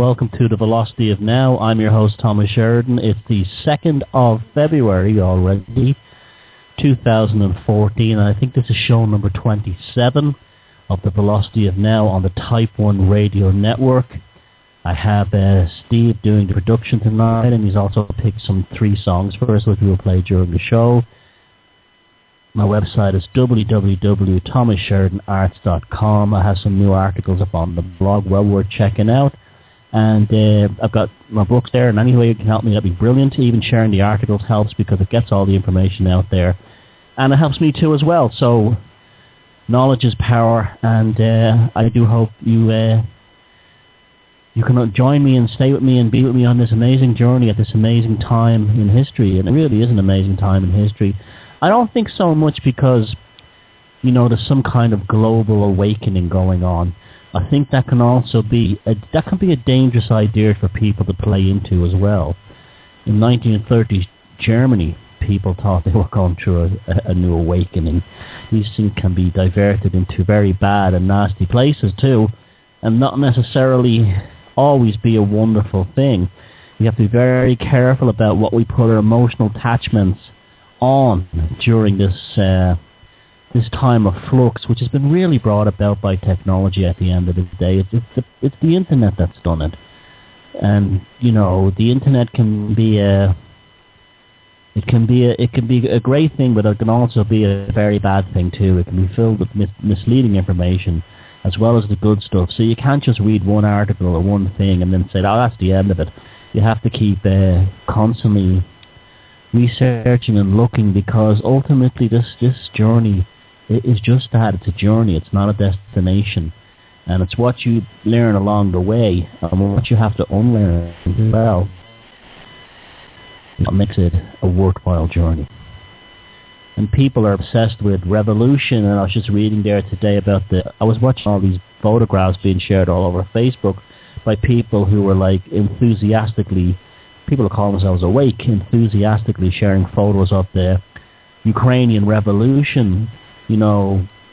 welcome to the Velocity of Now. I'm your host, Thomas Sheridan. It's the 2nd of February already, 2014, and I think this is show number 27 of the Velocity of Now on the Type 1 Radio Network. I have Steve doing the production tonight, and he's also picked some 3 songs for us, which we will play during the show. My website is www.thomassheridanarts.com. I have some new articles up on the blog well worth checking out. And I've got my books there, and any way you can help me, that'd be brilliant. Even sharing the articles helps because it gets all the information out there. And it helps me too as well. So knowledge is power, and I do hope you can join me and stay with me and be with me on this amazing journey at this amazing time in history. And it really is an amazing time in history. I don't think so much because, there's some kind of global awakening going on. I think that can also be a dangerous idea for people to play into as well. In 1930s Germany, people thought they were going through a new awakening. These things can be diverted into very bad and nasty places too, and not necessarily always be a wonderful thing. We have to be very careful about what we put our emotional attachments on during this time of flux, which has been really brought about by technology. At the end of the day, it's the internet that's done it, and the internet can be a great thing, but it can also be a very bad thing too. It can be filled with misleading information as well as the good stuff. So you can't just read one article or one thing and then say, "Oh, that's the end of it." You have to keep constantly researching and looking, because ultimately this journey is just that. It's a journey. It's not a destination, and it's what you learn along the way and what you have to unlearn as well that makes it a worthwhile journey. And people are obsessed with revolution, and I was just reading there today about I was watching all these photographs being shared all over Facebook by people who were like enthusiastically, people who call themselves awake, enthusiastically sharing photos of the Ukrainian revolution.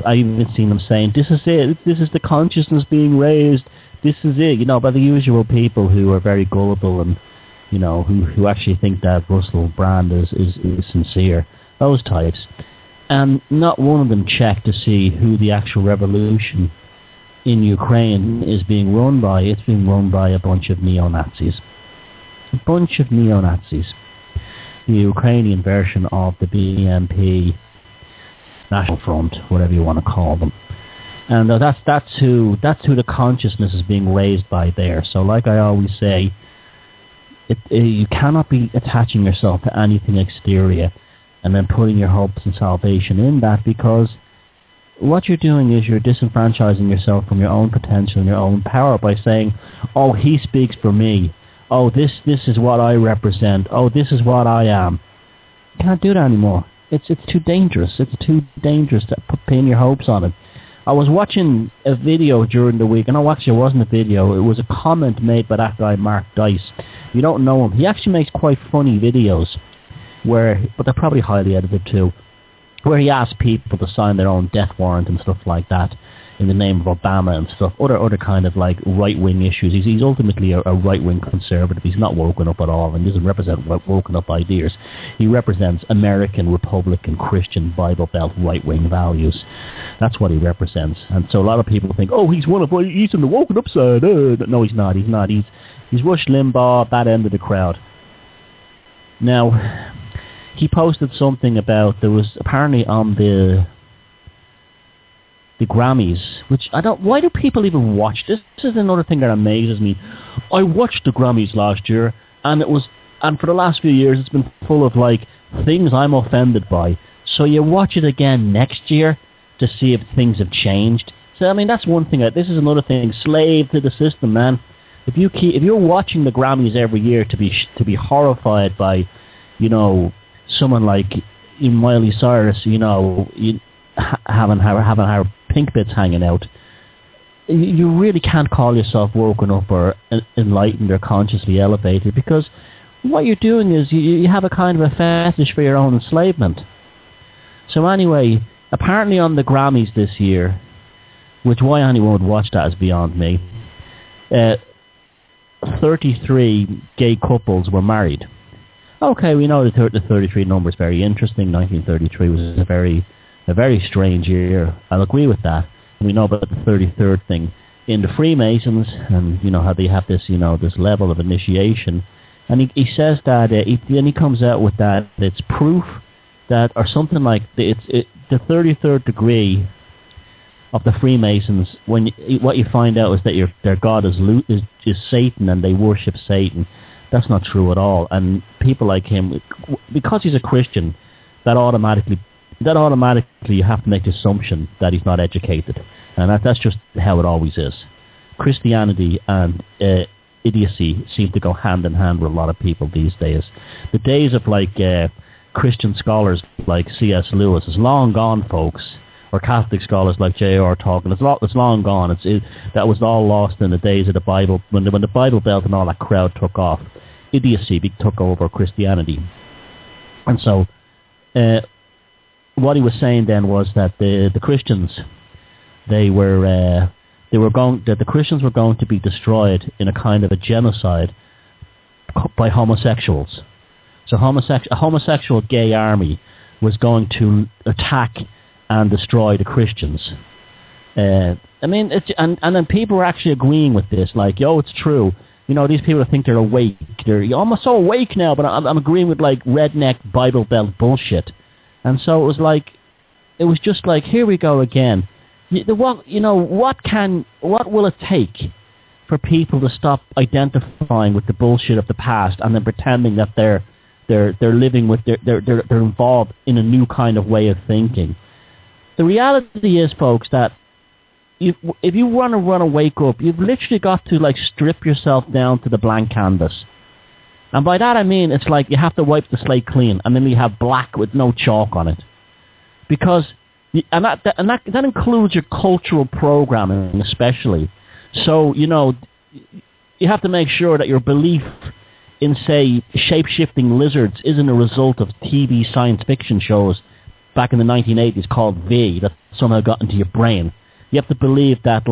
I've even seen them saying, "This is it. This is the consciousness being raised. This is it." By the usual people who are very gullible and who actually think that Russell Brand is sincere. Those types, and not one of them checked to see who the actual revolution in Ukraine is being run by. It's being run by a bunch of neo-Nazis. The Ukrainian version of the BNP, National Front, whatever you want to call them. And that's who the consciousness is being raised by there. So like I always say, you cannot be attaching yourself to anything exterior and then putting your hopes and salvation in that, because what you're doing is you're disenfranchising yourself from your own potential and your own power by saying, "Oh, he speaks for me. Oh, this is what I represent. Oh, this is what I am." You can't do that anymore. It's too dangerous. It's too dangerous to pin your hopes on it. I was watching a video during the week, and actually it wasn't a video. It was a comment made by that guy, Mark Dice. You don't know him. He actually makes quite funny videos, but they're probably highly edited too, where he asks people to sign their own death warrant and stuff like that in the name of Obama and stuff, other kind of like right-wing issues. He's ultimately a right-wing conservative. He's not woken up at all and doesn't represent woken up ideas. He represents American, Republican, Christian, Bible Belt, right-wing values. That's what he represents. And so a lot of people think, "Oh, he's on the woken up side." No, he's not. He's Rush Limbaugh, that end of the crowd. Now, he posted something about, there was apparently on the Grammys, which why do people even watch this? This is another thing that amazes me. I watched the Grammys last year, and for the last few years it's been full of like things I'm offended by. So you watch it again next year to see if things have changed. So that's one thing. This is another thing. Slave to the system, man. If you're watching the Grammys every year to be horrified by, someone like Miley Cyrus, having her pink bits hanging out, you really can't call yourself woken up or enlightened or consciously elevated, because what you're doing is you have a kind of a fetish for your own enslavement. So anyway, apparently on the Grammys this year, which why anyone would watch that is beyond me, 33 gay couples were married. Okay, we know the 33 number is very interesting. 1933 was a very strange year. I'll agree with that. We know about the 33rd thing in the Freemasons, and you know how they have this, this level of initiation. And he says that then he comes out with that it's proof that, or something like the 33rd degree of the Freemasons. What you find out is that their god is Satan, and they worship Satan. That's not true at all. And people like him, because he's a Christian, that automatically you have to make the assumption that he's not educated, and that's just how it always is. Christianity and idiocy seem to go hand in hand with a lot of people these days. The days of Christian scholars like C.S. Lewis is long gone, folks, or Catholic scholars like J.R. Tolkien. It's long gone. That was all lost in the days of the Bible, when the Bible Belt and all that crowd took off. Idiocy took over Christianity, and so what he was saying then was that the Christians, the Christians were going to be destroyed in a kind of a genocide by homosexuals. So a homosexual gay army was going to attack and destroy the Christians. And then people were actually agreeing with this, like, yo, it's true. These people think they're awake. They're almost so awake now, but I'm agreeing with redneck Bible Belt bullshit. And so it was just like, here we go again. What will it take for people to stop identifying with the bullshit of the past and then pretending that they're living with they're involved in a new kind of way of thinking? The reality is, folks, that if you want to wake up, you've literally got to strip yourself down to the blank canvas. And by that I mean it's like you have to wipe the slate clean, and then you have black with no chalk on it. Because that includes your cultural programming especially. So, you have to make sure that your belief in, say, shape-shifting lizards isn't a result of TV science fiction shows back in the 1980s called V that somehow got into your brain. You have to believe that,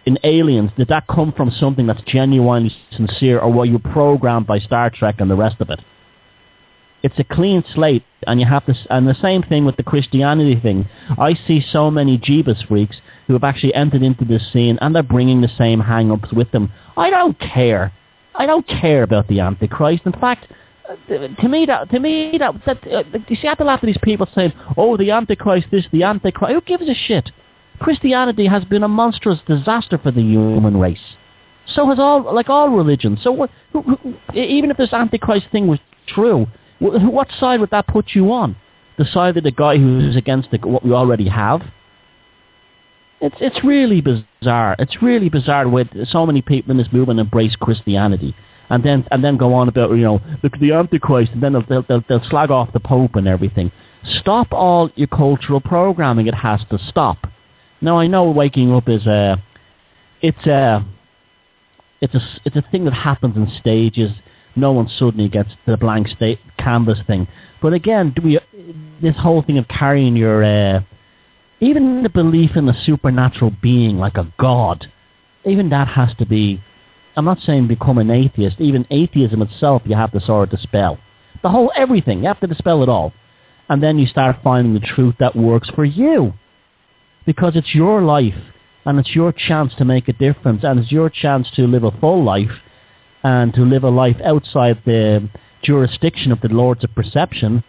in Aliens, did that come from something that's genuinely sincere, or were you programmed by Star Trek and the rest of it? It's a clean slate, and you have to. And the same thing with the Christianity thing. I see so many Jeebus freaks who have actually entered into this scene, and they're bringing the same hang-ups with them. I don't care. I don't care about the Antichrist. In fact, to me, you see, I have to laugh at these people saying, "Oh, the Antichrist, this, the Antichrist." Who gives a shit? Christianity has been a monstrous disaster for the human race. So has all religions. So even if this Antichrist thing was true, what side would that put you on? The side of the guy who's against what we already have? It's really bizarre. It's really bizarre the way so many people in this movement embrace Christianity, and then go on about look at the Antichrist, and then they'll slag off the Pope and everything. Stop all your cultural programming. It has to stop. Now I know waking up is it's a thing that happens in stages. No one suddenly gets the blank canvas thing. But again, this whole thing of carrying your even the belief in the supernatural being like a god, even that has to be. I'm not saying become an atheist. Even atheism itself, you have to sort of dispel the whole everything. You have to dispel it all, and then you start finding the truth that works for you. Because it's your life, and it's your chance to make a difference, and it's your chance to live a full life, and to live a life outside the jurisdiction of the lords of perception.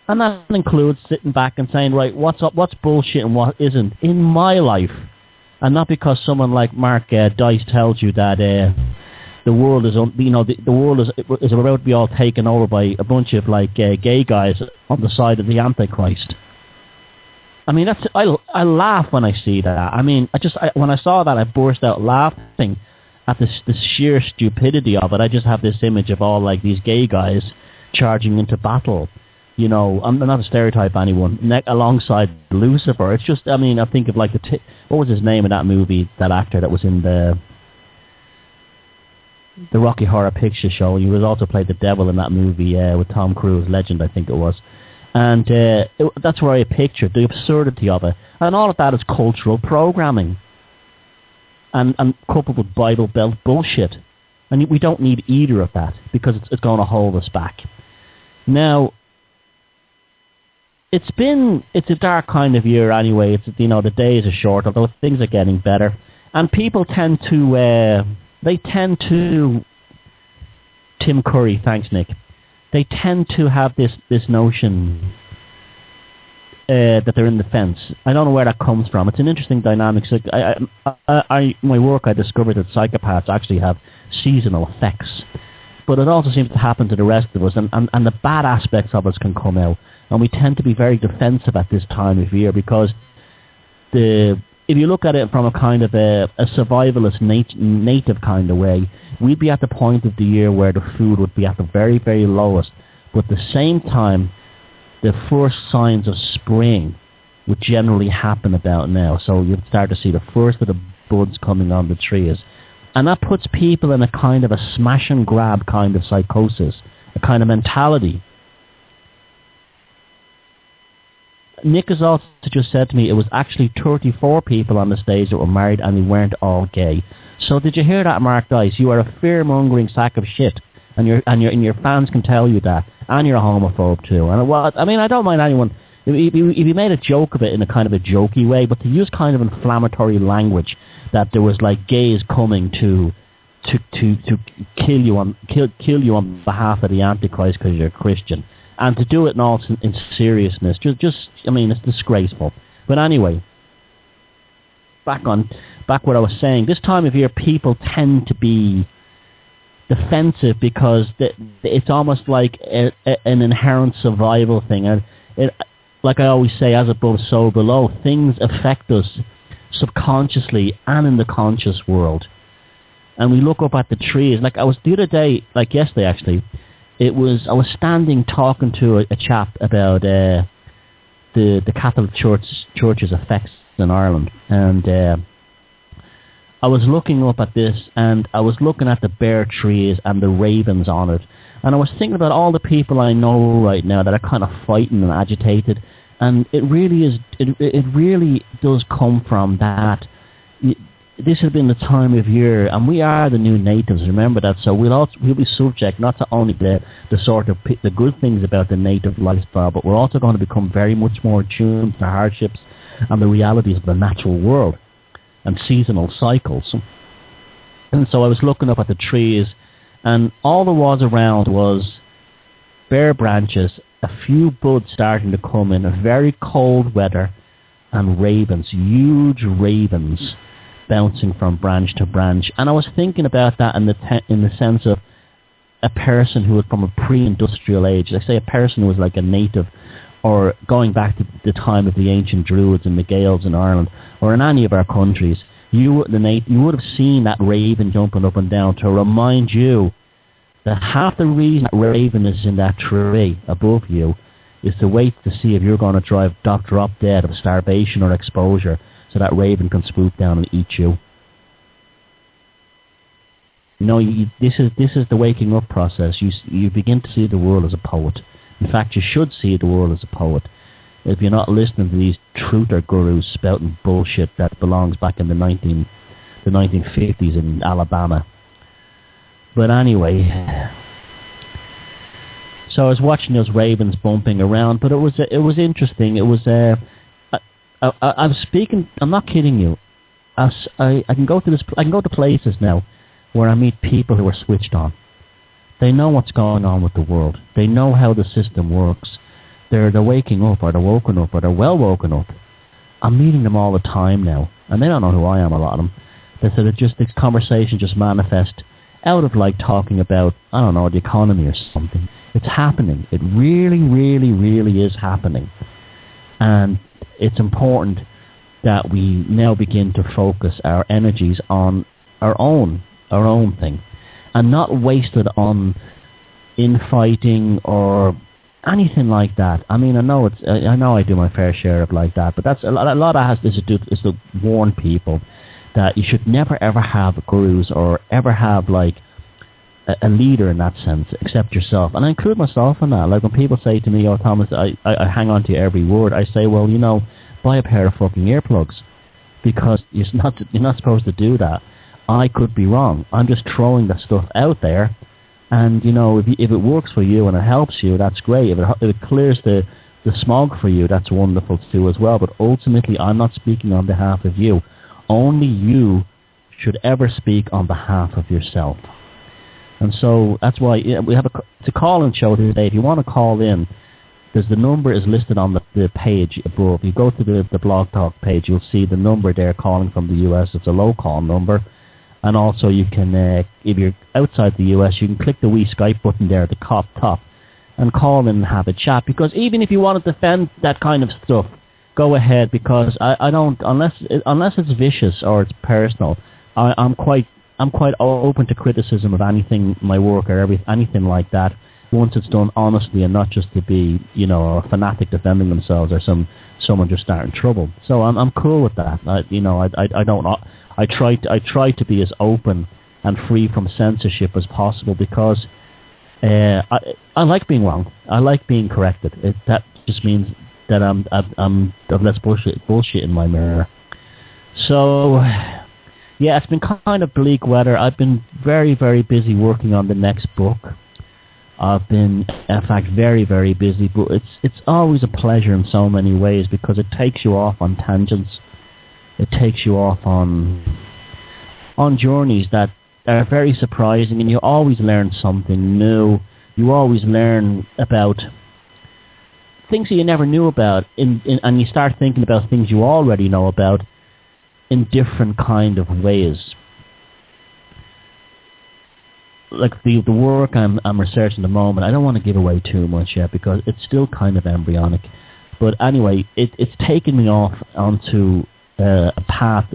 And that includes sitting back and saying, right, what's bullshit and what isn't in my life. And not because someone like Mark Dice tells you that the world is, the world is about to be all taken over by a bunch of gay guys on the side of the Antichrist. I mean, I laugh when I see that. I mean, when I saw that, I burst out laughing at the sheer stupidity of it. I just have this image of all these gay guys charging into battle. I'm not to stereotype anyone, alongside Lucifer. It's just, I think of what was his name in that movie, that actor that was in the Rocky Horror Picture Show. He was also played the devil in that movie with Tom Cruise, Legend, I think it was. And that's where I pictured the absurdity of it. And all of that is cultural programming. And coupled with Bible Belt bullshit. And we don't need either of that, because it's going to hold us back. Now, it's a dark kind of year anyway. The days are short, although things are getting better. And people tend to, Tim Curry, thanks Nick, they tend to have this notion that they're in the fence. I don't know where that comes from. It's an interesting dynamic. So my work, I discovered that psychopaths actually have seasonal effects. But it also seems to happen to the rest of us, and the bad aspects of us can come out. And we tend to be very defensive at this time of year, because if you look at it from a kind of a survivalist native kind of way, we'd be at the point of the year where the food would be at the very, very lowest. But at the same time, the first signs of spring would generally happen about now. So you'd start to see the first of the buds coming on the trees. And that puts people in a kind of a smash and grab kind of psychosis, a kind of mentality. Nick has also just said to me it was actually 34 people on the stage that were married, and they weren't all gay. So did you hear that, Mark Dice? You are a fear-mongering sack of shit, and your fans can tell you that, and you're a homophobe too. And I don't mind anyone if you made a joke of it in a kind of a jokey way, but to use kind of inflammatory language that there was like gays coming to kill you on behalf of the Antichrist because you're a Christian. And to do it in seriousness, it's disgraceful. But anyway, back what I was saying. This time of year, people tend to be defensive because it's almost like an inherent survival thing. And like I always say, as above, so below. Things affect us subconsciously and in the conscious world. And we look up at the trees. Like I was the other day, like yesterday actually. I was standing talking to a chap about the Catholic Church's effects in Ireland, and I was looking up at this, and I was looking at the bare trees and the ravens on it, and I was thinking about all the people I know right now that are kind of fighting and agitated, and it really does come from that. This has been the time of year, and we are the new natives. Remember that. So we'll be subject not to only the sort of the good things about the native lifestyle, but we're also going to become very much more attuned to hardships and the realities of the natural world and seasonal cycles. And so I was looking up at the trees, and all there was around was bare branches, a few buds starting to come in, a very cold weather, and ravens, huge ravens, bouncing from branch to branch. And I was thinking about that in the sense of a person who was from a pre-industrial age. Like say a person who was like a native, or going back to the time of the ancient Druids and the Gaels in Ireland, or in any of our countries, you would have seen that raven jumping up and down to remind you that half the reason that raven is in that tree above you is to wait to see if you're going to drop dead of starvation or exposure, so that raven can swoop down and eat you. This is the waking up process. You begin to see the world as a poet. In fact, you should see the world as a poet. If you're not listening to these truther gurus spouting bullshit that belongs back in the 1950s in Alabama. But anyway, so I was watching those ravens bumping around, but it was interesting. It was I was speaking. I'm not kidding you. I can go to places now where I meet people who are switched on. They know what's going on with the world. They know how the system works. They're waking up, or they're woken up, or they're well woken up. I'm meeting them all the time now, and they don't know who I am. A lot of them. They said this conversation just manifest out of like talking about, I don't know, the economy or something. It's happening. It really, really, really is happening, and it's important that we now begin to focus our energies on our own thing, and not waste it on infighting or anything like that. I mean, I know I do my fair share of like that, but that's a lot of has to do is to warn people that you should never ever have gurus or ever have like a leader in that sense, except yourself. And I include myself in that. Like when people say to me, "Oh, Thomas, I hang on to every word," I say, well, buy a pair of fucking earplugs, because you're not supposed to do that. I could be wrong. I'm just throwing that stuff out there, and if it works for you and it helps you, that's great. If it clears the smog for you, that's wonderful too as well. But ultimately, I'm not speaking on behalf of you. Only you should ever speak on behalf of yourself. And so that's why we have it's a call-in show today. If you want to call in, the number is listed on the page above. You go to the Blog Talk page, you'll see the number there calling from the US. It's a low-call number. And also you can, if you're outside the US, you can click the wee Skype button there at the top and call in and have a chat. Because even if you want to defend that kind of stuff, go ahead, because I don't, unless it's vicious or it's personal, I'm quite open to criticism of anything, my work or anything like that, once it's done honestly and not just to be, a fanatic defending themselves or someone just starting trouble. So I'm cool with that. I try to be as open and free from censorship as possible, because I like being wrong. I like being corrected. That just means that I've less bullshit in my mirror. So yeah, it's been kind of bleak weather. I've been very, very busy working on the next book. I've been, in fact, very, very busy, but it's always a pleasure in so many ways, because it takes you off on tangents. It takes you off on journeys that are very surprising, and you always learn something new. You always learn about things that you never knew about, and you start thinking about things you already know about in different kind of ways. Like the work I'm researching at the moment, I don't want to give away too much yet because it's still kind of embryonic. But anyway, it's taken me off onto a path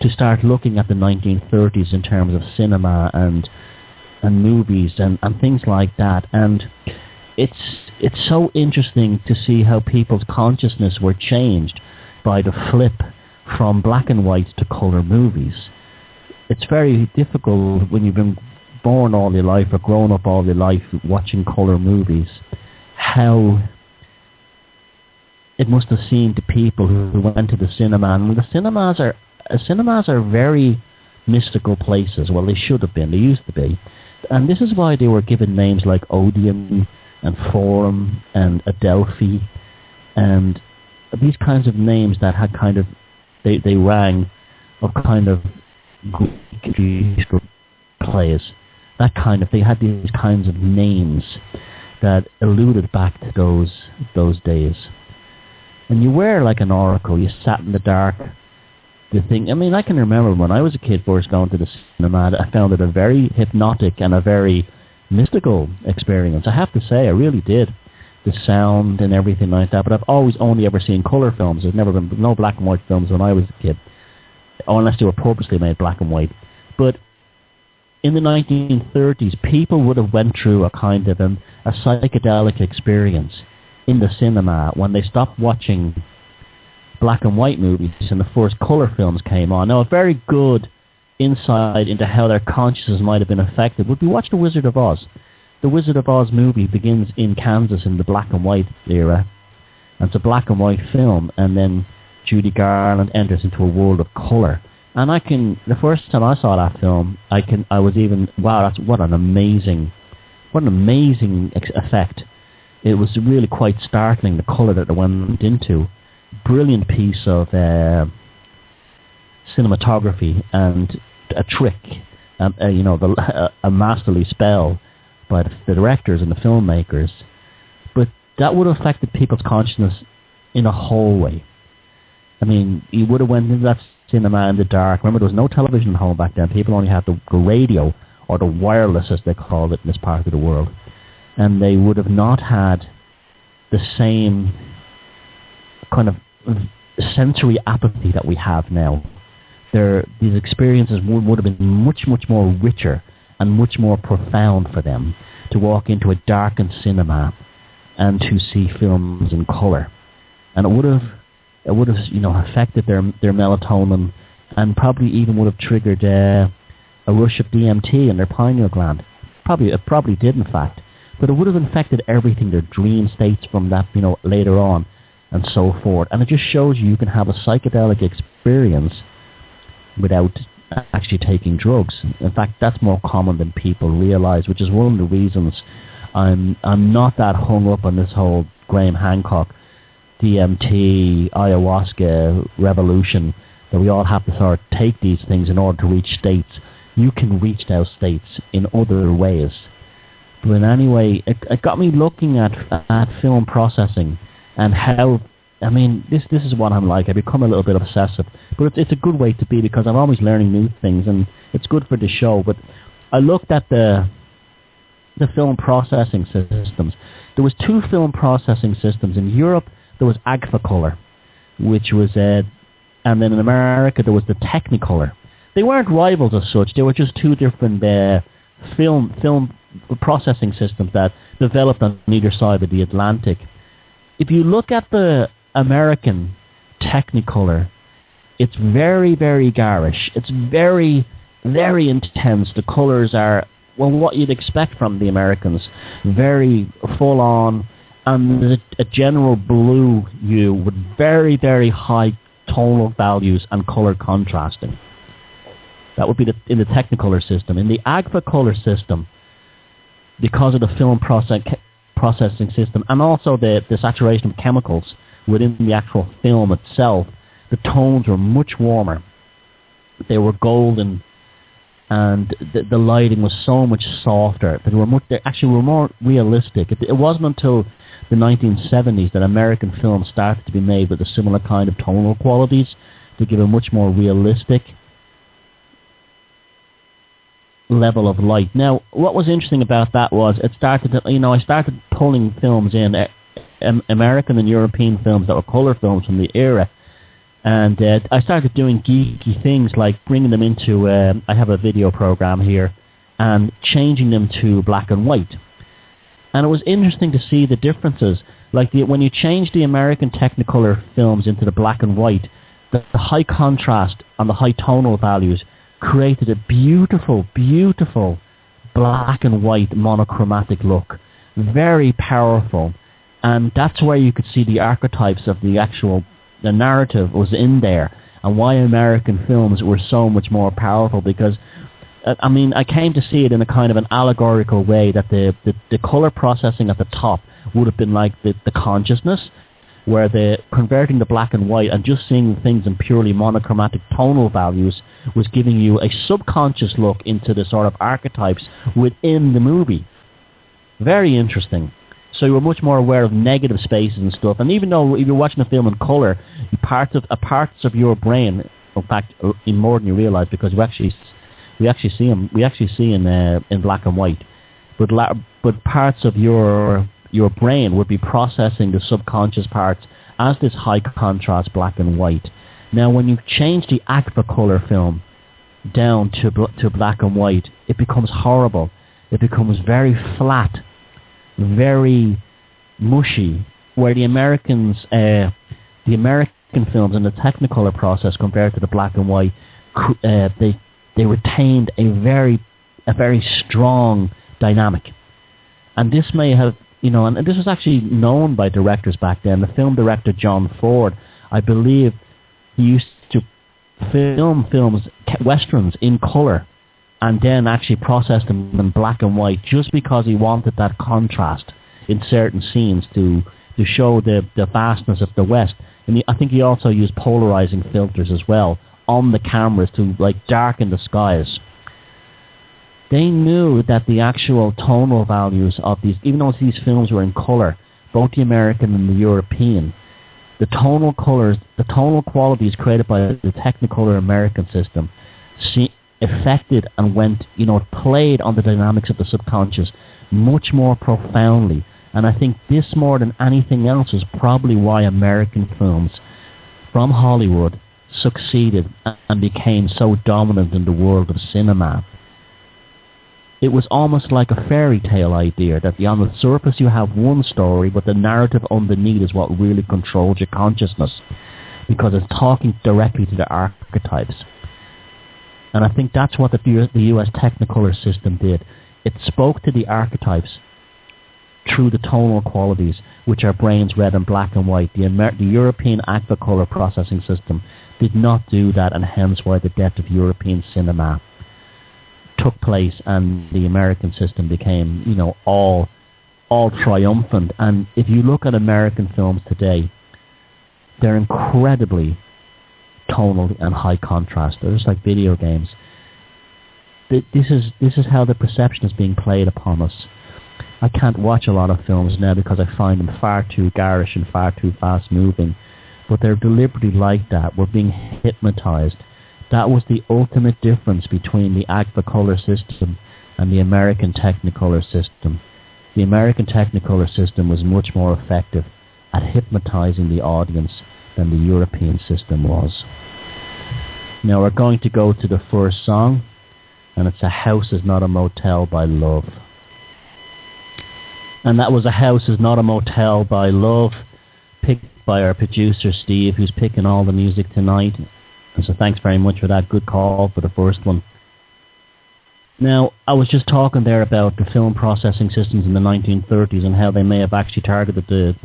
to start looking at the 1930s in terms of cinema and movies and things like that. And it's so interesting to see how people's consciousness were changed by the flip from black and white to color movies. It's very difficult when you've been born all your life or grown up all your life watching color movies, how it must have seemed to people who went to the cinema. And the cinemas are very mystical places. Well, they should have been. They used to be. And this is why they were given names like Odeon and Forum and Adelphi and these kinds of names that had kind of, they rang of kind of Greek plays. That kind of, they had these kinds of names that alluded back to those days. And you were like an oracle. You sat in the dark. I can remember when I was a kid first going to the cinema, I found it a very hypnotic and a very mystical experience. I have to say, I really did. The sound and everything like that. But I've always only ever seen color films. There's never been no black and white films when I was a kid, unless they were purposely made black and white. But in the 1930s, people would have went through a kind of a psychedelic experience in the cinema when they stopped watching black and white movies and the first color films came on. Now, a very good insight into how their consciousness might have been affected would be watch The Wizard of Oz. The Wizard of Oz movie begins in Kansas in the black and white era, and it's a black and white film, and then Judy Garland enters into a world of color. And the first time I saw that film, I was even, wow, what an amazing effect. It was really quite startling, the colour that it went into. Brilliant piece of cinematography and a trick, a masterly spell by the directors and the filmmakers. But that would have affected people's consciousness in a whole way. I mean, you would have went into that cinema in the dark. Remember, there was no television at home back then. People only had the radio, or the wireless, as they called it in this part of the world. And they would have not had the same kind of sensory apathy that we have now. These experiences would have been much, much more richer and much more profound for them to walk into a darkened cinema and to see films in colour. And it would have affected their melatonin, and probably even would have triggered a rush of DMT in their pineal gland. It probably did, in fact. But it would have infected everything, their dream states from that, later on, and so forth. And it just shows you can have a psychedelic experience without actually taking drugs. In fact, that's more common than people realize, which is one of the reasons I'm not that hung up on this whole Graham Hancock, DMT, ayahuasca revolution, that we all have to sort of take these things in order to reach states. You can reach those states in other ways. But anyway, it got me looking at film processing and how, I mean, this is what I'm like. I become a little bit obsessive. But it's a good way to be, because I'm always learning new things, and it's good for the show. But I looked at the film processing systems. There was 2 film processing systems. In Europe, there was Agfacolor, which was, and then in America, there was the Technicolor. They weren't rivals as such. They were just 2 different film processing systems that developed on either side of the Atlantic. If you look at the American Technicolor, it's very, very garish. It's very, very intense. The colors are, well, what you'd expect from the Americans. Very full on, and a general blue hue with very, very high tonal values and color contrasting. That would be in the Technicolor system. In the Agfacolor system, because of the film processing system, and also the saturation of chemicals within the actual film itself, the tones were much warmer. They were golden, and the lighting was so much softer. They actually were more realistic. It wasn't until the 1970s that American films started to be made with a similar kind of tonal qualities to give a much more realistic level of light. Now, what was interesting about that was I started pulling films in, American and European films that were color films from the era, and I started doing geeky things like bringing them into, I have a video program here, and changing them to black and white. And it was interesting to see the differences. Like when you change the American Technicolor films into the black and white, the high contrast and the high tonal values created a beautiful, beautiful black and white monochromatic look. Very powerful. And that's where you could see the archetypes of the narrative was in there, and why American films were so much more powerful, because I came to see it in a kind of an allegorical way, that the color processing at the top would have been like the consciousness, where the converting the black and white and just seeing things in purely monochromatic tonal values was giving you a subconscious look into the sort of archetypes within the movie. Very interesting. So you were much more aware of negative spaces and stuff. And even though if you're watching a film in color, parts of your brain, in fact, in more than you realize, because we actually see them. We actually see in black and white, but parts of your brain would be processing the subconscious parts as this high contrast black and white. Now, when you change the Agfacolor film down to black and white, it becomes horrible. It becomes very flat, very mushy. Where the American films in the Technicolor process compared to the black and white, they retained a very strong dynamic. And this may have, and this was actually known by directors back then. The film director John Ford, I believe, he used to film westerns in color and then actually process them in black and white, just because he wanted that contrast in certain scenes to show the vastness of the West. And I think he also used polarizing filters as well on the cameras to darken the skies. They knew that the actual tonal values of these, even though these films were in color, both the American and the European, the tonal colors, the tonal qualities created by the Technicolor American system affected and played on the dynamics of the subconscious much more profoundly. And I think this, more than anything else, is probably why American films from Hollywood succeeded and became so dominant in the world of cinema. It was almost like a fairy tale idea, that on the surface you have one story, but the narrative underneath is what really controls your consciousness, because it's talking directly to the archetypes. And I think that's what the US Technicolor system did. It spoke to the archetypes through the tonal qualities, which are brains red and black and white. The European Agricolor processing system did not do that, and hence why the death of European cinema took place, and the American system became, all triumphant. And if you look at American films today, they're incredibly tonal and high contrast. They're just like video games. This is how the perception is being played upon us. I can't watch a lot of films now because I find them far too garish and far too fast moving, but they're deliberately like that. We're being hypnotized. That was the ultimate difference between the Agricolor system and the American Technicolor system. The American Technicolor system was much more effective at hypnotizing the audience than the European system was. Now we're going to go to the first song, and it's A House Is Not a Motel by Love. And that was A House Is Not a Motel by Love, picked by our producer Steve, who's picking all the music tonight. And so thanks very much for that. Good call for the first one. Now, I was just talking there about the film processing systems in the 1930s and how they may have actually targeted the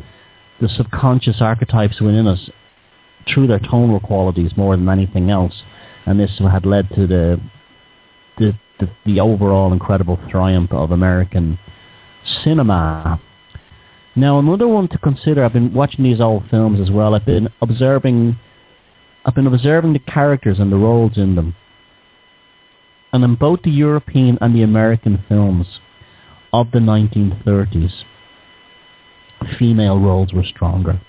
subconscious archetypes within us through their tonal qualities more than anything else. And this had led to the overall incredible triumph of American cinema. Now, another one to consider, I've been watching these old films as well. I've been observing the characters and the roles in them. And in both the European and the American films of the 1930s, female roles were stronger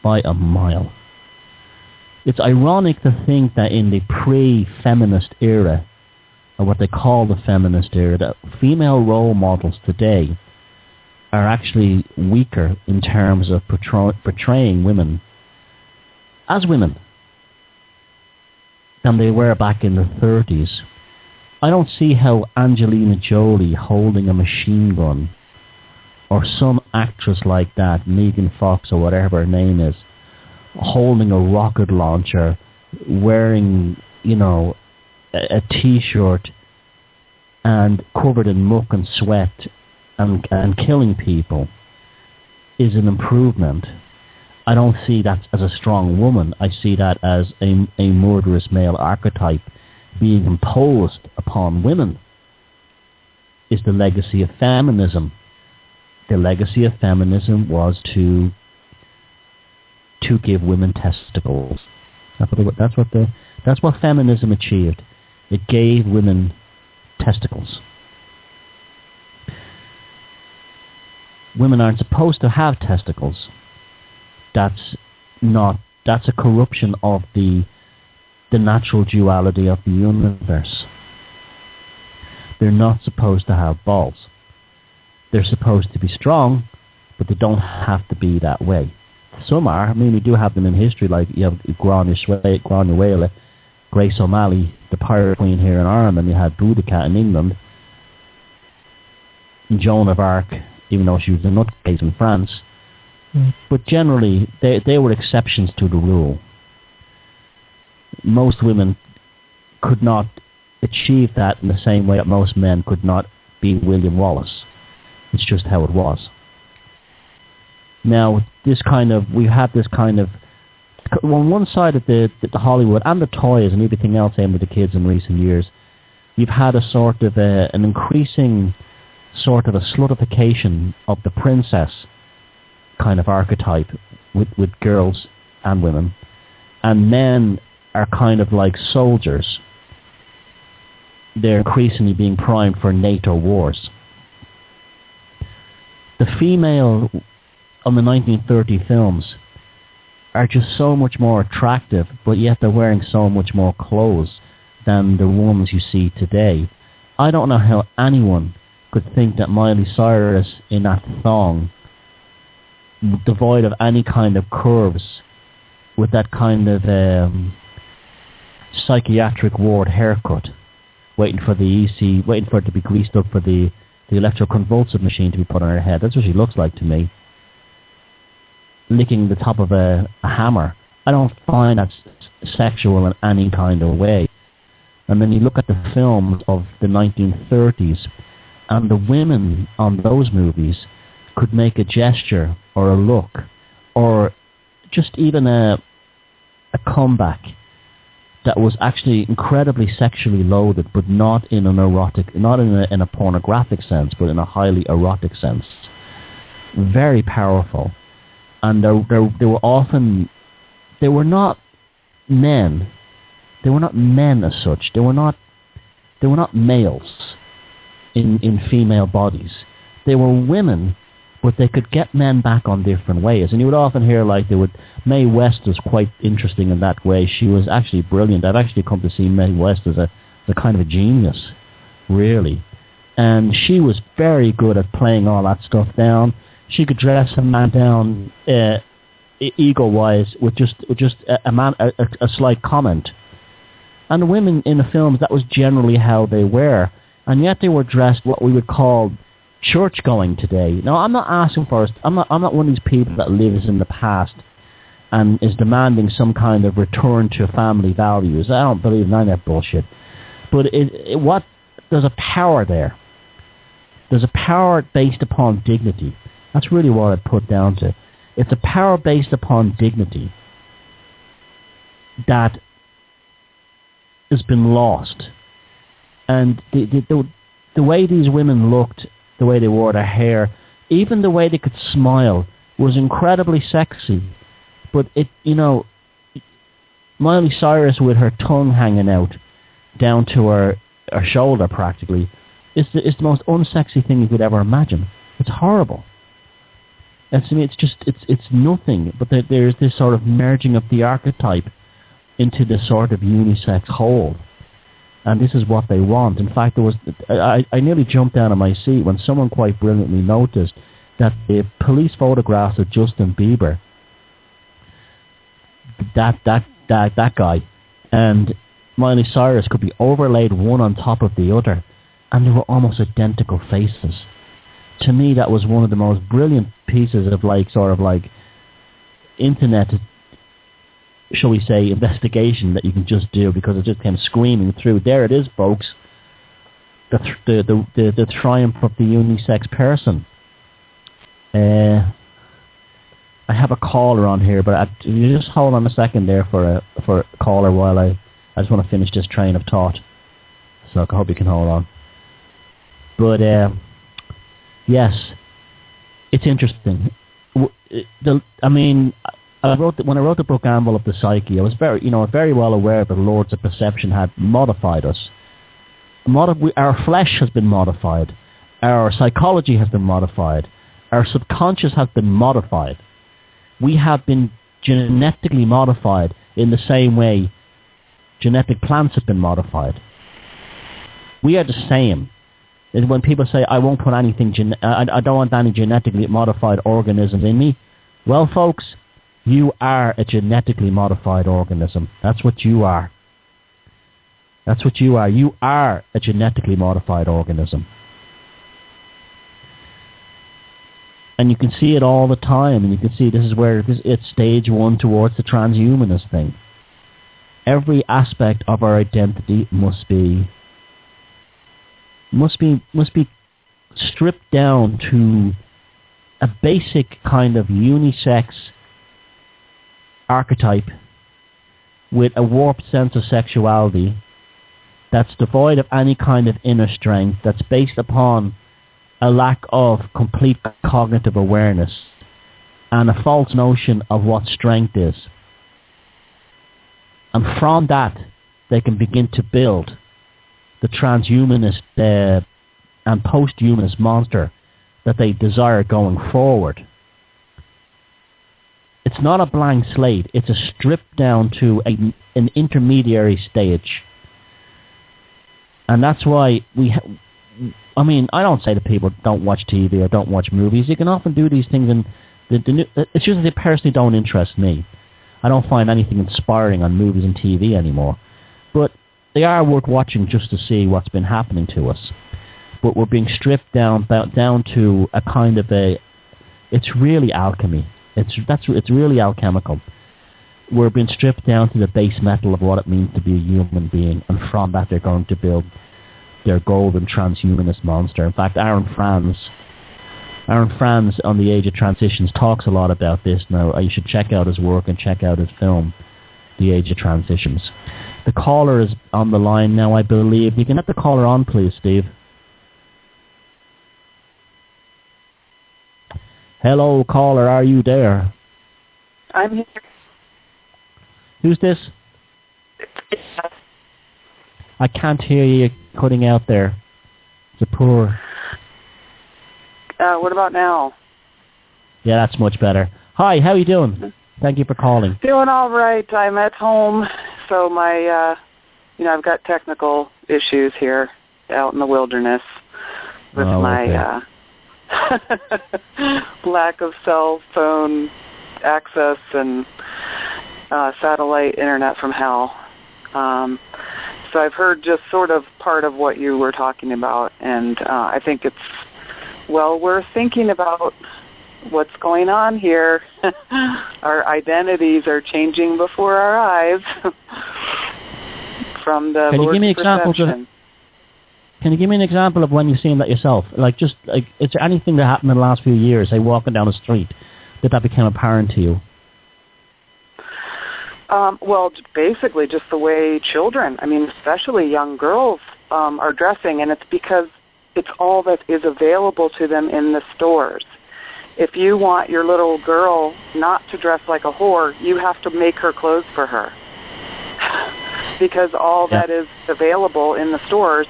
by a mile. It's ironic to think that in the pre-feminist era, or what they call the feminist era, that female role models today are actually weaker in terms of portraying women as women than they were back in the 30s. I don't see how Angelina Jolie holding a machine gun, or some actress like that, Megan Fox or whatever her name is, holding a rocket launcher, wearing, a t-shirt and covered in muck and sweat and killing people is an improvement. I don't see that as a strong woman. I see that as a murderous male archetype being imposed upon women. Is the legacy of feminism. The legacy of feminism was to give women testicles. That's what feminism achieved. It gave women testicles. Women aren't supposed to have testicles. That's a corruption of the natural duality of the universe. They're not supposed to have balls. They're supposed to be strong, but they don't have to be that way. Some are. I mean, we do have them in history, like you have Granuaile, Grace O'Malley, the pirate queen here in Ireland, and you had Boudica in England, and Joan of Arc, even though she was a nutcase in France. But generally, they were exceptions to the rule. Most women could not achieve that in the same way that most men could not be William Wallace. It's just how it was. Now, we have this kind of, on one side of the Hollywood and the toys and everything else aimed at the kids in recent years, you've had a sort of an increasing sort of a slutification of the princess kind of archetype with girls and women, and men are kind of like soldiers. They're increasingly being primed for NATO wars. The female on the 1930 films are just so much more attractive, but yet they're wearing so much more clothes than the ones you see today. I don't know how anyone could think that Miley Cyrus in that thong, devoid of any kind of curves, with that kind of psychiatric ward haircut, waiting for it to be greased up for the electroconvulsive machine to be put on her head. That's what she looks like to me. Licking the top of a hammer. I don't find that sexual in any kind of way. And then you look at the films of the 1930s, and the women on those movies could make a gesture or a look or just even a comeback that was actually incredibly sexually loaded, but not in an erotic, not in a pornographic sense, but in a highly erotic sense. Very powerful. And they were often, they were not men. They were not men as such. They were not males in female bodies. They were women, but they could get men back on different ways. And you would often hear Mae West was quite interesting in that way. She was actually brilliant. I've actually come to see Mae West as a kind of a genius, really. And she was very good at playing all that stuff down. She could dress a man down ego-wise with just a slight comment. And the women in the films, that was generally how they were. And yet they were dressed what we would call church-going today. Now, I'm not asking for it. I'm not one of these people that lives in the past and is demanding some kind of return to family values. I don't believe in any of that bullshit. But there's a power there. There's a power based upon dignity. That's really what I'd put down to. It's a power based upon dignity that has been lost. And the way these women looked, the way they wore their hair, even the way they could smile was incredibly sexy. But Miley Cyrus with her tongue hanging out down to her shoulder practically is the most unsexy thing you could ever imagine. It's horrible. It's nothing, but there's this sort of merging of the archetype into this sort of unisex whole. And this is what they want. In fact, I nearly jumped down on my seat when someone quite brilliantly noticed that the police photographs of Justin Bieber, that guy, and Miley Cyrus could be overlaid one on top of the other, and they were almost identical faces. To me, that was one of the most brilliant pieces of internet, shall we say, investigation that you can just do, because it just came screaming through. There it is, folks. The triumph of the unisex person. I have a caller on here, but you just hold on a second there for a caller while I just want to finish this train of thought. So I hope you can hold on. But yes, it's interesting. When I wrote the book Anvil of the Psyche, I was very well aware that the Lords of Perception had modified us. Our flesh has been modified. Our psychology has been modified. Our subconscious has been modified. We have been genetically modified in the same way genetic plants have been modified. We are the same. And when people say, I won't put anything, I don't want any genetically modified organisms in me, well, folks, you are a genetically modified organism. That's what you are. That's what you are. You are a genetically modified organism. And you can see it all the time, and you can see this is where it's stage one towards the transhumanist thing. Every aspect of our identity must be stripped down to a basic kind of unisex archetype with a warped sense of sexuality that's devoid of any kind of inner strength, that's based upon a lack of complete cognitive awareness and a false notion of what strength is. And from that, they can begin to build the transhumanist and post-humanist monster that they desire going forward. It's not a blank slate. It's a stripped down to an intermediary stage. And that's why I don't say to people, don't watch TV or don't watch movies. You can often do these things, and it's just that they personally don't interest me. I don't find anything inspiring on movies and TV anymore. But they are worth watching just to see what's been happening to us. But we're being stripped down to a kind of it's really alchemy. It's really alchemical. We're being stripped down to the base metal of what it means to be a human being, and from that they're going to build their golden transhumanist monster. In fact, Aaron Franz Aaron Franz on The Age of Transitions talks a lot about this now. You should check out his work and check out his film, The Age of Transitions. The caller is on the line now, I believe. You can let the caller on, please, Steve. Hello, caller, are you there? I'm here. Who's this? I can't hear you cutting out there. It's poor. What about now? Yeah, that's much better. Hi, how are you doing? Thank you for calling. Doing all right. I'm at home, so my, I've got technical issues here out in the wilderness with my lack of cell phone access and satellite internet from hell. So I've heard just sort of part of what you were talking about, and I think it's well worth thinking about what's going on here. Our identities are changing before our eyes from the Lord's perception. Can you give me an example of when you've seen that yourself? Is there anything that happened in the last few years, say walking down the street, that became apparent to you? Well, basically just the way children, especially young girls, are dressing, and it's because it's all that is available to them in the stores. If you want your little girl not to dress like a whore, you have to make her clothes for her. Because all that is available in the stores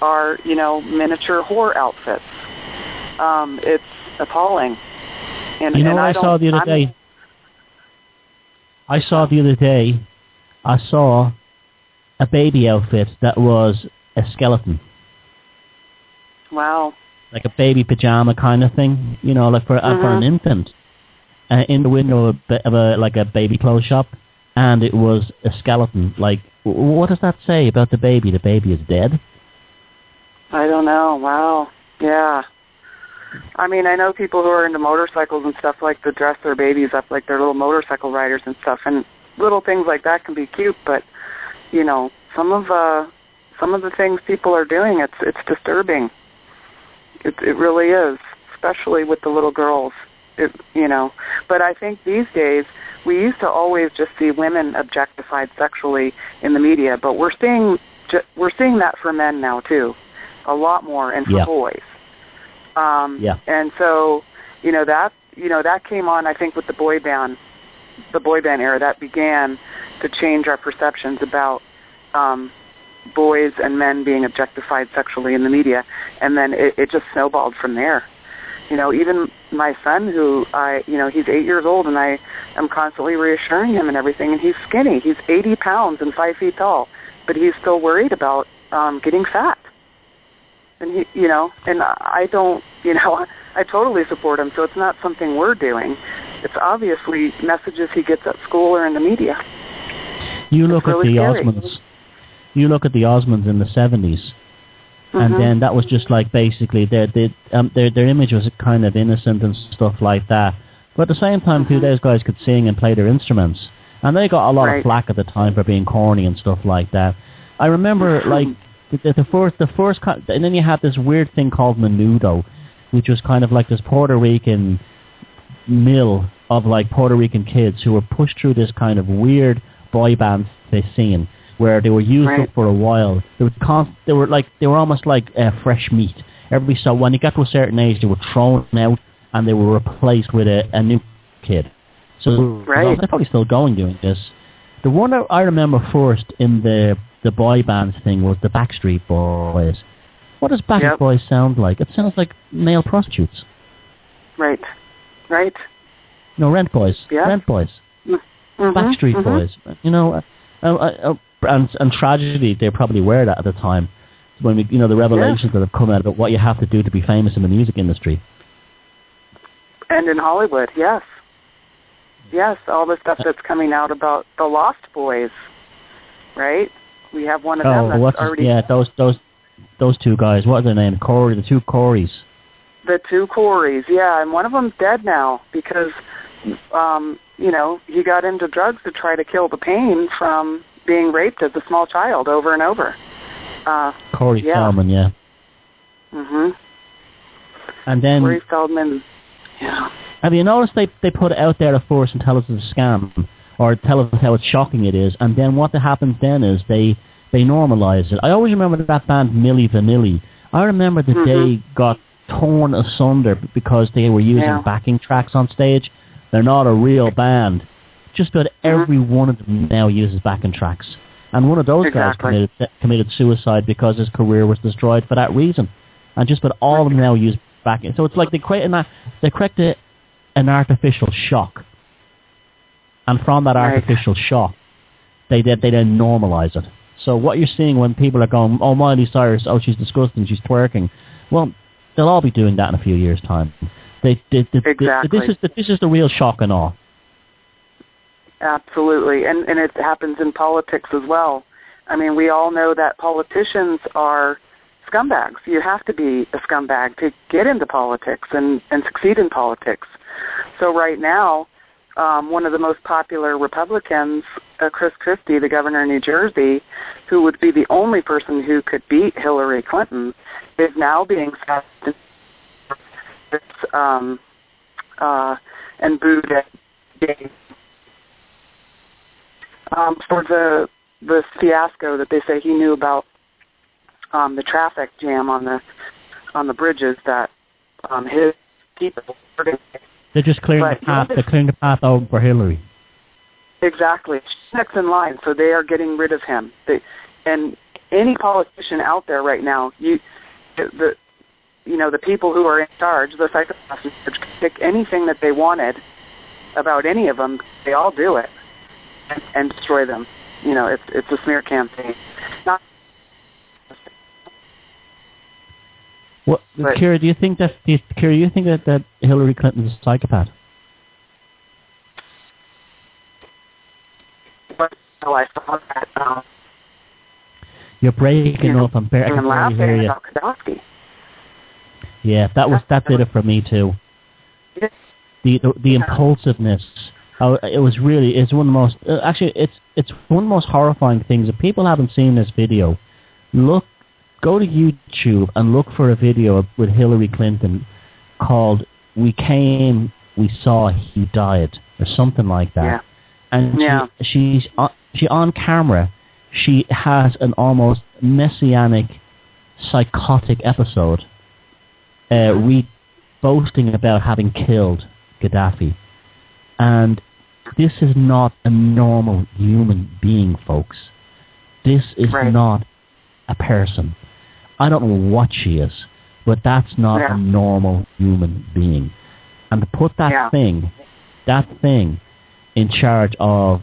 are, miniature whore outfits. It's appalling. And what I saw the other day? I saw a baby outfit that was a skeleton. Wow. Like a baby pajama kind of thing, for an infant. In the window of a baby clothes shop, and it was a skeleton. What does that say about the baby? The baby is dead? I don't know. Wow. Yeah. I know people who are into motorcycles and stuff like to dress their babies up like they're little motorcycle riders and stuff, and little things like that can be cute, but some of the things people are doing, it's disturbing. It really is, especially with the little girls. But I think these days we used to always just see women objectified sexually in the media, but we're seeing that for men now too, a lot more, and for boys. And so, that came on, I think, with the boy band era. That began to change our perceptions about boys and men being objectified sexually in the media, and then it just snowballed from there. Even my son, he's 8 years old, and I am constantly reassuring him and everything, and he's skinny. He's 80 pounds and 5 feet tall, but he's still worried about getting fat. And and I don't, I totally support him, so it's not something we're doing. It's obviously messages he gets at school or in the media. You look at the Osmonds. You look at the Osmonds in the 70s, and then that was just basically their image was kind of innocent and stuff like that. But at the same time, too, those guys could sing and play their instruments, and they got a lot of flack at the time for being corny and stuff like that. I remember the first, and then you had this weird thing called Menudo, which was kind of like this Puerto Rican mill of Puerto Rican kids who were pushed through this kind of weird boy band scene where they were used up for a while. They were almost like fresh meat. Everybody saw when you got to a certain age, they were thrown out and they were replaced with a new kid. So they're probably still doing this. The one that I remember first in the boy bands thing was the Backstreet Boys. What does Backstreet Boys sound like? It sounds like male prostitutes. Right. No, Rent Boys. Yeah. Rent Boys. Backstreet Boys. And tragedy, they probably were that at the time. When the revelations that have come out about what you have to do to be famous in the music industry. And in Hollywood, yes. Yes, all the stuff that's coming out about the Lost Boys, right? We have one of them that's already... Yeah, those two guys, what are their names? The two Coreys. The two Coreys, yeah, and one of them's dead now because, he got into drugs to try to kill the pain from being raped as a small child over and over. Corey Feldman, yeah. And then Corey Feldman, yeah. Have you noticed they put it out there at first and tell us it's a scam, or tell us how shocking it is, and then what happens then is they normalize it. I always remember that band Milli Vanilli. I remember that they got torn asunder because they were using backing tracks on stage. They're not a real band. Just about every one of them now uses backing tracks. And one of those guys committed suicide because his career was destroyed for that reason. And just about all of them now use backing. So it's like they create an artificial shock. And from that artificial shock, they then normalize it. So what you're seeing when people are going, oh, Miley Cyrus, oh, she's disgusting, she's twerking. Well, they'll all be doing that in a few years' time. This is the real shock and awe. Absolutely, and it happens in politics as well. I mean, we all know that politicians are scumbags. You have to be a scumbag to get into politics and succeed in politics. So right now, one of the most popular Republicans, Chris Christie, the governor of New Jersey, who would be the only person who could beat Hillary Clinton, is now being set and booed at games for the fiasco that they say he knew about, the traffic jam on the bridges that his people were going to. They're just clearing the path. They're clearing the path over for Hillary. Exactly. She's next in line, so they are getting rid of him. And any politician out there right now, the people who are in charge, the psychopaths in charge, can pick anything that they wanted about any of them. They all do it and destroy them. It's a smear campaign. Not. Well, Kira, do you think that Hillary Clinton is a psychopath? Well, I saw that. You're breaking up. I'm barely hear you. About yeah, that did it for me too. Yeah. The impulsiveness. It's one of the most. Actually, it's one of the most horrifying things. If people haven't seen this video, go to YouTube and look for a video with Hillary Clinton called "We Came, We Saw, He Died" or something like that. Yeah. And she's on camera. She has an almost messianic, psychotic episode, boasting about having killed Gaddafi. And this is not a normal human being, folks. This is not a person. I don't know what she is, but that's not a normal human being. And to put that thing in charge of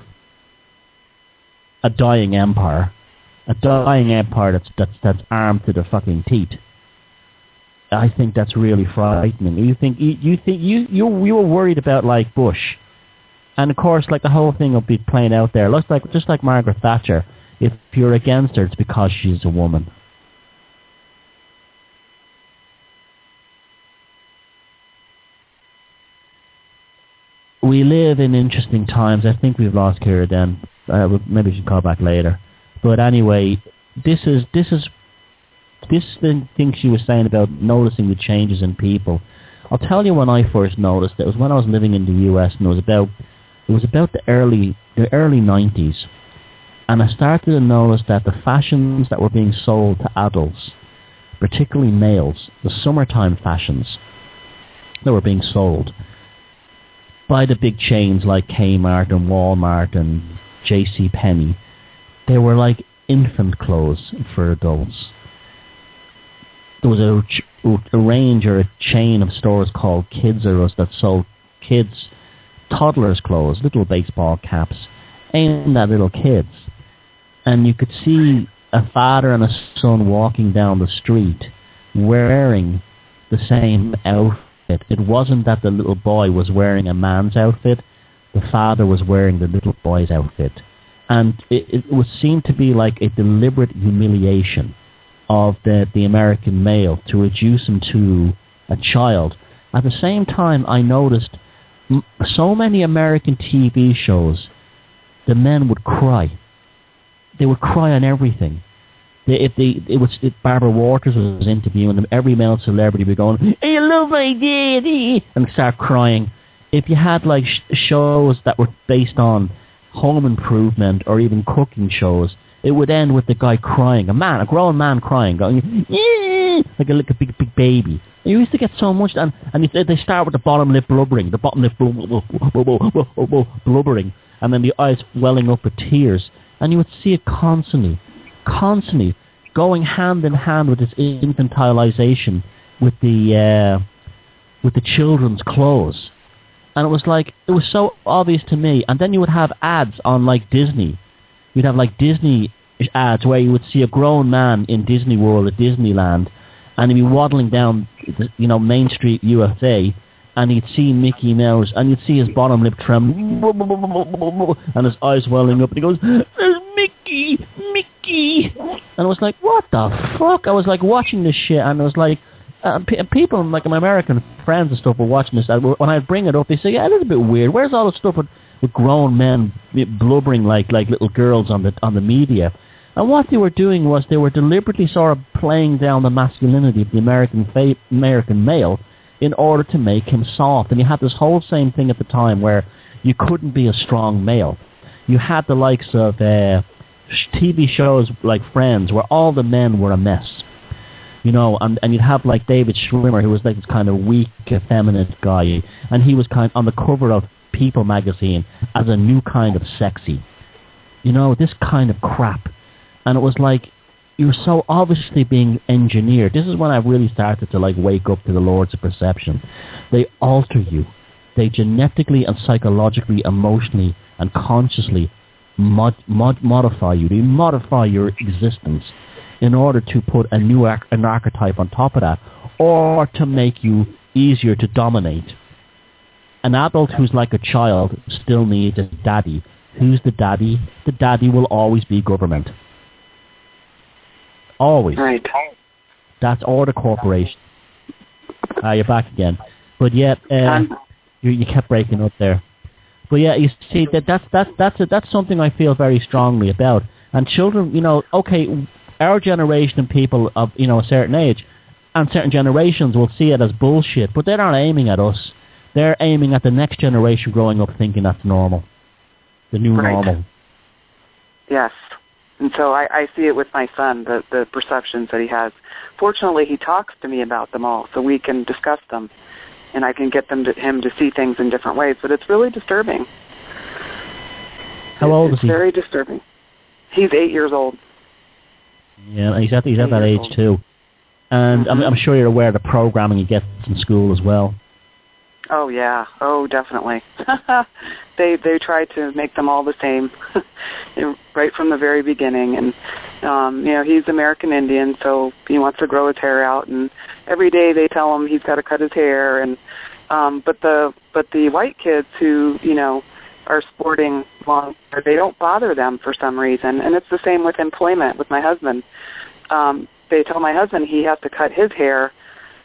a dying empire that's armed to the fucking teeth, I think that's really frightening. You were worried about like Bush, and of course like the whole thing will be playing out there. Just like Margaret Thatcher. If you're against her, it's because she's a woman. We live in interesting times. I think we've lost Kira then. Maybe we should call back later. But anyway, this thing she was saying about noticing the changes in people. I'll tell you when I first noticed it. It was when I was living in the US, and it was about the early 90s. And I started to notice that the fashions that were being sold to adults, particularly males, the summertime fashions that were being sold by the big chains like Kmart and Walmart and JCPenney, they were like infant clothes for adults. There was a range or a chain of stores called Kids R Us that sold kids, toddlers' clothes, little baseball caps, aimed at little kids. And you could see a father and a son walking down the street wearing the same outfit. It wasn't that the little boy was wearing a man's outfit. The father was wearing the little boy's outfit. And it was seemed to be like a deliberate humiliation of the American male to reduce him to a child. At the same time, I noticed so many American TV shows, the men would cry. They would cry on everything. If Barbara Waters was interviewing them, every male celebrity would be going, "I love my daddy," and start crying. If you had like shows that were based on home improvement or even cooking shows, it would end with the guy crying, a grown man crying, going, "Yeah," like a big baby. You used to get so much, and they start with the bottom lip blubbering, blubbering, and then the eyes welling up with tears, and you would see it constantly going hand in hand with this infantilization with the children's clothes. And it was so obvious to me. And then you would have ads on like Disney. You'd have like Disney ads where you would see a grown man in Disney World at Disneyland, and he'd be waddling down, Main Street, USA, and he'd see Mickey Mouse, and you'd see his bottom lip tremble, and his eyes welling up, and he goes, "There's Mickey!" And I was like, what the fuck? I was like watching this shit, and I was like, people, like my American friends and stuff, were watching this. When I bring it up, they say, "Yeah, it is a bit weird. Where's all the stuff with grown men blubbering like little girls on the media?" And what they were doing was they were deliberately sort of playing down the masculinity of the American male in order to make him soft. And you had this whole same thing at the time where you couldn't be a strong male. You had the likes of TV shows like Friends, where all the men were a mess. And you'd have like David Schwimmer, who was like this kind of weak, effeminate guy, and he was kind of on the cover of People magazine as a new kind of sexy. This kind of crap. And it was like, you were so obviously being engineered. This is when I really started to like wake up to the Lords of Perception. They alter you. They genetically and psychologically, emotionally and consciously modify you. They modify your existence in order to put an archetype on top of that, or to make you easier to dominate. An adult who's like a child still needs a daddy. Who's the daddy? The daddy will always be government. Always. Right. That's or the corporation. You're back again. But yeah, you kept breaking up there. But yeah, you see that's something I feel very strongly about. And children, okay, our generation and people of a certain age and certain generations will see it as bullshit, but they're not aiming at us. They're aiming at the next generation growing up thinking that's normal, the new normal. Yes. And so I see it with my son, the perceptions that he has. Fortunately, he talks to me about them all, so we can discuss them, and I can get him to see things in different ways. But it's really disturbing. How old is he? It's very disturbing. He's 8 years old. Yeah, he's at that age too. And I'm sure you're aware of the programming he gets in school as well. Oh yeah, definitely. They try to make them all the same, right from the very beginning. And he's American Indian, so he wants to grow his hair out. And every day they tell him he's got to cut his hair. And but the white kids who are sporting long hair, they don't bother them for some reason. And it's the same with employment with my husband. They tell my husband he has to cut his hair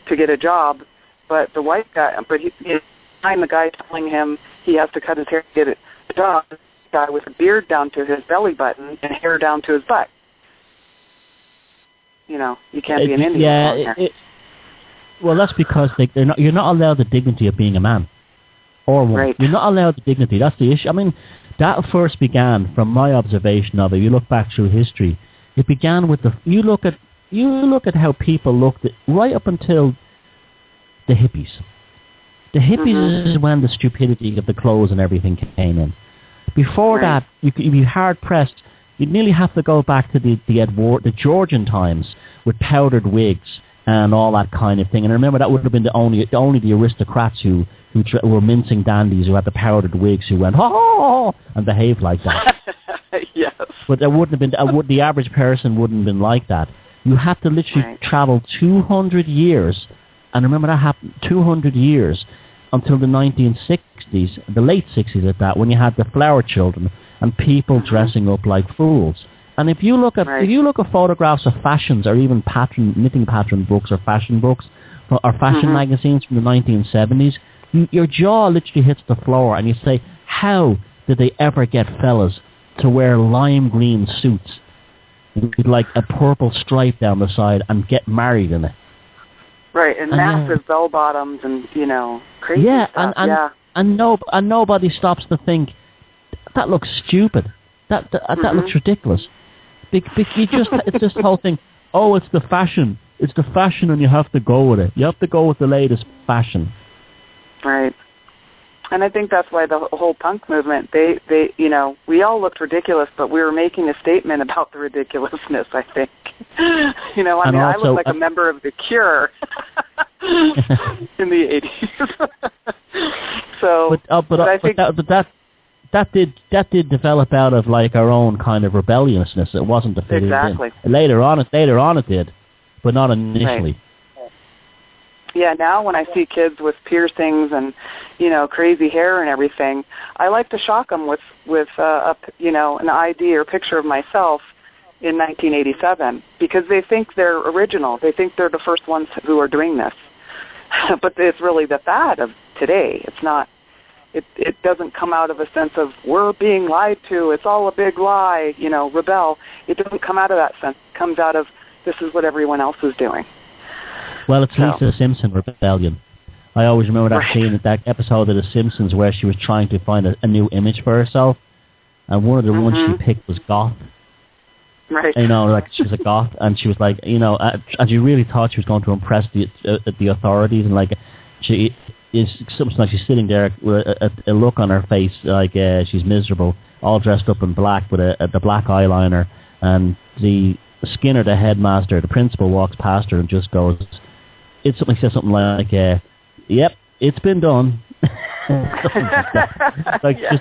to get a job. But the white guy, he's behind the guy telling him he has to cut his hair to get a job. This guy with a beard down to his belly button and hair down to his butt. You can't be an Indian. Yeah, well, that's because you're not allowed the dignity of being a man or woman. Right. You're not allowed the dignity. That's the issue. I mean, that first began, from my observation of it. You look back through history. It began with you look at how people looked right up until the hippies. The hippies is when the stupidity of the clothes and everything came in. Before that, you'd be hard pressed. You'd nearly have to go back to the Georgian times with powdered wigs and all that kind of thing. And I remember that would have been only the aristocrats who were mincing dandies, who had the powdered wigs, who went ho and behaved like that. Yes. But there wouldn't have been. The average person wouldn't have been like that. You have to literally travel 200 years. And remember that happened 200 years until the 1960s, the late 60s at that, when you had the flower children and people dressing up like fools. And if you look at photographs of fashions, or even knitting pattern books or fashion books or fashion magazines from the 1970s, your jaw literally hits the floor, and you say, how did they ever get fellas to wear lime green suits? with like a purple stripe down the side and get married in it. Right, and massive bell bottoms and crazy stuff. And nobody stops to think that looks stupid. That looks ridiculous. It's just the whole thing. Oh, it's the fashion. It's the fashion, and you have to go with it. You have to go with the latest fashion. Right. And I think that's why the whole punk movement, they we all looked ridiculous, but we were making a statement about the ridiculousness, I think. I look like a member of The Cure in the 80s. But I think that did develop out of like our own kind of rebelliousness. It wasn't to fit exactly. in. Later on it did, but not initially. Right. Yeah, now when I see kids with piercings and, crazy hair and everything, I like to shock them with an ID or picture of myself in 1987 because they think they're original. They think they're the first ones who are doing this. But it's really the fad of today. It's not. It doesn't come out of a sense of we're being lied to. It's all a big lie. Rebel. It doesn't come out of that sense. It comes out of this is what everyone else is doing. Well, it's Lisa Simpson rebellion. I always remember that scene at that episode of The Simpsons where she was trying to find a new image for herself, and one of the ones she picked was goth. Right. Like she's a goth, and she was like, and she really thought she was going to impress the authorities, and like she is something like she's sitting there with a look on her face like she's miserable, all dressed up in black with the black eyeliner, and the Skinner, the headmaster, the principal, walks past her and just goes. Says something like, "Yep, it's been done." Just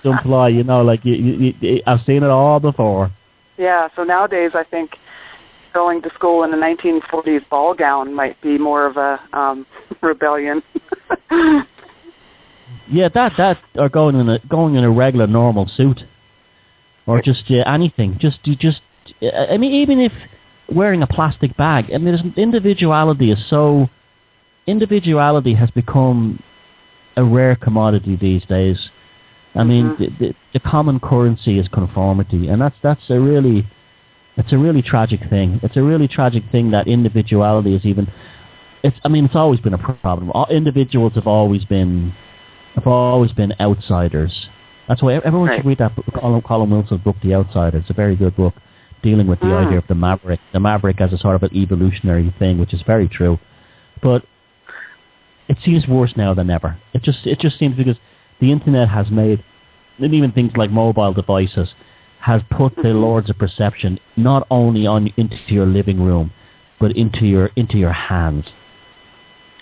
to imply, I've seen it all before. Yeah. So nowadays, I think going to school in a 1940s ball gown might be more of a rebellion. Yeah, that or going in a regular normal suit, or just anything. I mean, even if wearing a plastic bag. I mean, individuality has become a rare commodity these days. I mean, the common currency is conformity, and it's a really tragic thing. It's a really tragic thing that individuality is even. It's always been a problem. Individuals have always been outsiders. That's why everyone should read that book, Colin Wilson's book, The Outsider. It's a very good book, dealing with the idea of the maverick as a sort of an evolutionary thing, which is very true. But it seems worse now than ever. It just seems because the internet has made, and even things like mobile devices, has put the lords of perception not only into your living room, but into your hands.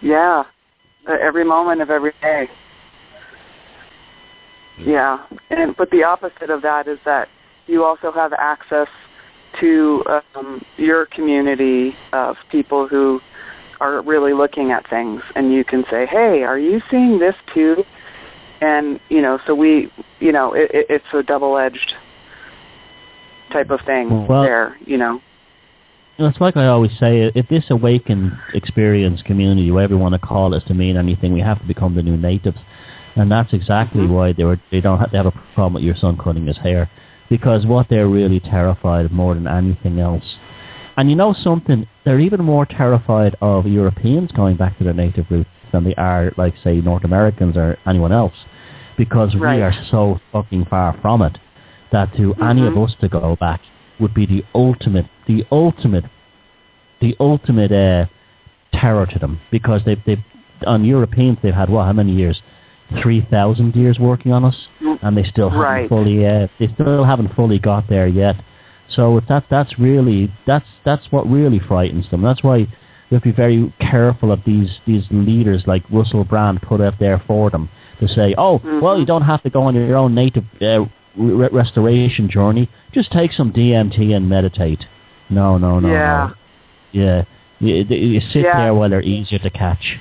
Yeah, every moment of every day. Yeah, but the opposite of that is that you also have access to your community of people who are really looking at things, and you can say, "Hey, are you seeing this too?" And so it's a double-edged type of thing there. It's like I always say, if this awakened experience community, whatever you want to call it, is to mean anything, we have to become the new natives. And that's exactly why they have a problem with your son cutting his hair, because what they're really terrified of more than anything else. And something, they're even more terrified of Europeans going back to their native roots than they are, like, say, North Americans or anyone else, because we are so fucking far from it that to any of us to go back would be the ultimate terror to them, because they've on Europeans they've had how many years? 3,000 years working on us, and they still haven't fully got there yet. So that's what really frightens them. That's why you have to be very careful of these leaders like Russell Brand put out there for them to say, well, you don't have to go on your own native restoration journey. Just take some DMT and meditate. No. Yeah, you sit there while they're easier to catch.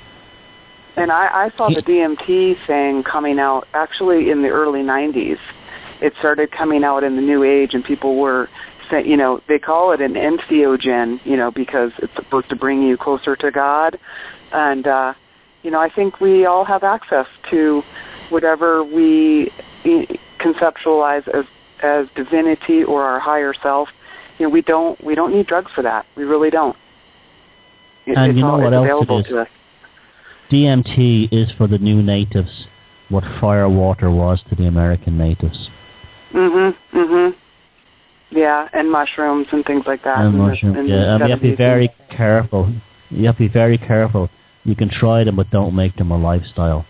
And I saw the DMT thing coming out actually in the early 90s. It started coming out in the New Age, and people were saying, they call it an entheogen, because it's supposed to bring you closer to God. And, I think we all have access to whatever we conceptualize as divinity or our higher self we don't need drugs for that. We really don't. And you know what else available it is? to us. DMT is for the new natives what fire water was to the American natives. Yeah, and mushrooms and things like that. And mushrooms, yeah. You have to be very careful. You have to be very careful. You can try them, but don't make them a lifestyle.